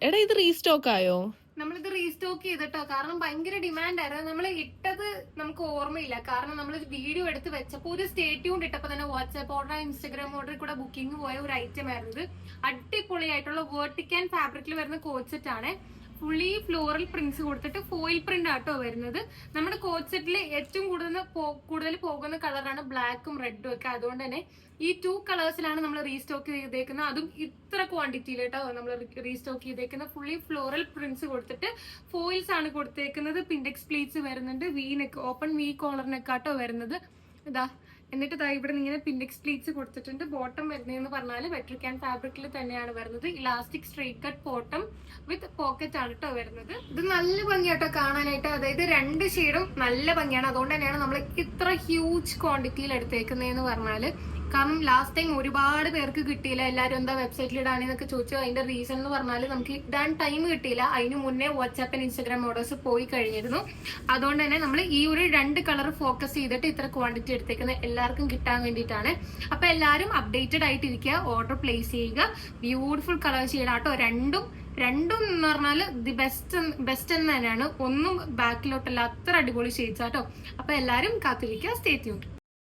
എടാ ഇത് റീസ്റ്റോക്ക് ആയോ? നമ്മളിത് റീസ്റ്റോക്ക് ചെയ്തിട്ടോ, കാരണം ഭയങ്കര ഡിമാൻഡ് ആയിരുന്നു. നമ്മൾ ഇട്ടത് നമുക്ക് ഓർമ്മയില്ല, കാരണം നമ്മൾ വീഡിയോ എടുത്ത് വെച്ചപ്പോൾ ഒരു സ്റ്റേറ്റ്യൂൺ ഇട്ടപ്പോൾ തന്നെ വാട്സ്ആപ്പ് ഓർഡർ, ഇൻസ്റ്റാഗ്രാം ഓർഡറിൽ കൂടെ ബുക്കിംഗ് പോയ ഒരു ഐറ്റം ആയിരുന്നു ഇത്. അടിപൊളിയായിട്ടുള്ള വേർട്ടിക്കൻ ഫാബ്രിക്കിൽ വരുന്ന കോട്ട് സെറ്റ് ആണ്. ഫുള്ളി ഫ്ലോറൽ പ്രിന്റ്സ് കൊടുത്തിട്ട് ഫോയിൽ പ്രിന്റ് ആട്ടോ വരുന്നത്. നമ്മുടെ കോട്ട് സെറ്റിൽ ഏറ്റവും കൂടുതൽ പോകുന്ന കളറാണ് ബ്ലാക്കും റെഡും ഒക്കെ. അതുകൊണ്ട് തന്നെ ഈ 2 കളേഴ്സിലാണ് നമ്മൾ റീസ്റ്റോക്ക് ചെയ്തേക്കുന്നത്. അതും ഇത്ര ക്വാണ്ടിറ്റിയിൽ കേട്ടോ നമ്മൾ റീസ്റ്റോക്ക് ചെയ്തേക്കുന്നത്. ഫുള്ളി ഫ്ലോറൽ പ്രിന്റ്സ് കൊടുത്തിട്ട് ഫോയിൽസ് ആണ് കൊടുത്തേക്കുന്നത്. പിൻഡെക്സ് പ്ലീറ്റ്സ് വരുന്നുണ്ട്. V neck, open V collar നെക്കാട്ടോ വരുന്നത്. ഇതാ, എന്നിട്ട് ഇവിടെ ഇങ്ങനെ പിൻഡെക്സ് പ്ലീറ്റ്സ് കൊടുത്തിട്ടുണ്ട്. ബോട്ടം വരുന്നതെന്ന് പറഞ്ഞാൽ വെട്രിക്കാൻ ഫാബ്രിക്കിൽ തന്നെയാണ് വരുന്നത്. ഇലാസ്റ്റിക് സ്ട്രെയിറ്റ് കട്ട് ബോട്ടം വിത്ത് പോക്കറ്റ് ആണ് കേട്ടോ വരുന്നത്. ഇത് നല്ല ഭംഗിയാട്ടോ കാണാനായിട്ട്. അതായത് 2 ഷെയ്ഡും നല്ല ഭംഗിയാണ്. അതുകൊണ്ട് തന്നെയാണ് നമ്മൾ ഇത്ര ഹ്യൂജ് ക്വാണ്ടിറ്റിയിൽ എടുത്തേക്കുന്നതെന്ന് പറഞ്ഞാല്. കാരണം ലാസ്റ്റ് ടൈം ഒരുപാട് പേർക്ക് കിട്ടിയില്ല. എല്ലാവരും എന്താ വെബ്സൈറ്റിൽ ഇടാനെന്നൊക്കെ ചോദിച്ചു. അതിന്റെ റീസൺ എന്ന് പറഞ്ഞാൽ നമുക്ക് ഇടാൻ ടൈം കിട്ടിയില്ല. അതിന് മുന്നേ വാട്സ്ആപ്പ് ആൻഡ് ഇൻസ്റ്റാഗ്രാം ഓർഡേഴ്സ് പോയി കഴിഞ്ഞിരുന്നു. അതുകൊണ്ട് തന്നെ നമ്മൾ ഈ ഒരു 2 കളർ ഫോക്കസ് ചെയ്തിട്ട് ഇത്ര ക്വാണ്ടിറ്റി എടുത്തേക്കുന്നത് എല്ലാവർക്കും കിട്ടാൻ വേണ്ടിയിട്ടാണ്. അപ്പൊ എല്ലാവരും അപ്ഡേറ്റഡ് ആയിട്ടിരിക്കുക, ഓർഡർ പ്ലേസ് ചെയ്യുക. ബ്യൂട്ടിഫുൾ കളർ ഷെയ്ഡാട്ടോ രണ്ടും എന്ന് പറഞ്ഞാൽ ദി ബെസ്റ്റ് എന്ന് തന്നെയാണ്. ഒന്നും ബാക്കിലോട്ടല്ല, അത്ര അടിപൊളി ഷെയ്ഡ്സ് ആട്ടോ. അപ്പൊ എല്ലാവരും കാത്തിരിക്കുക. Stay tuned.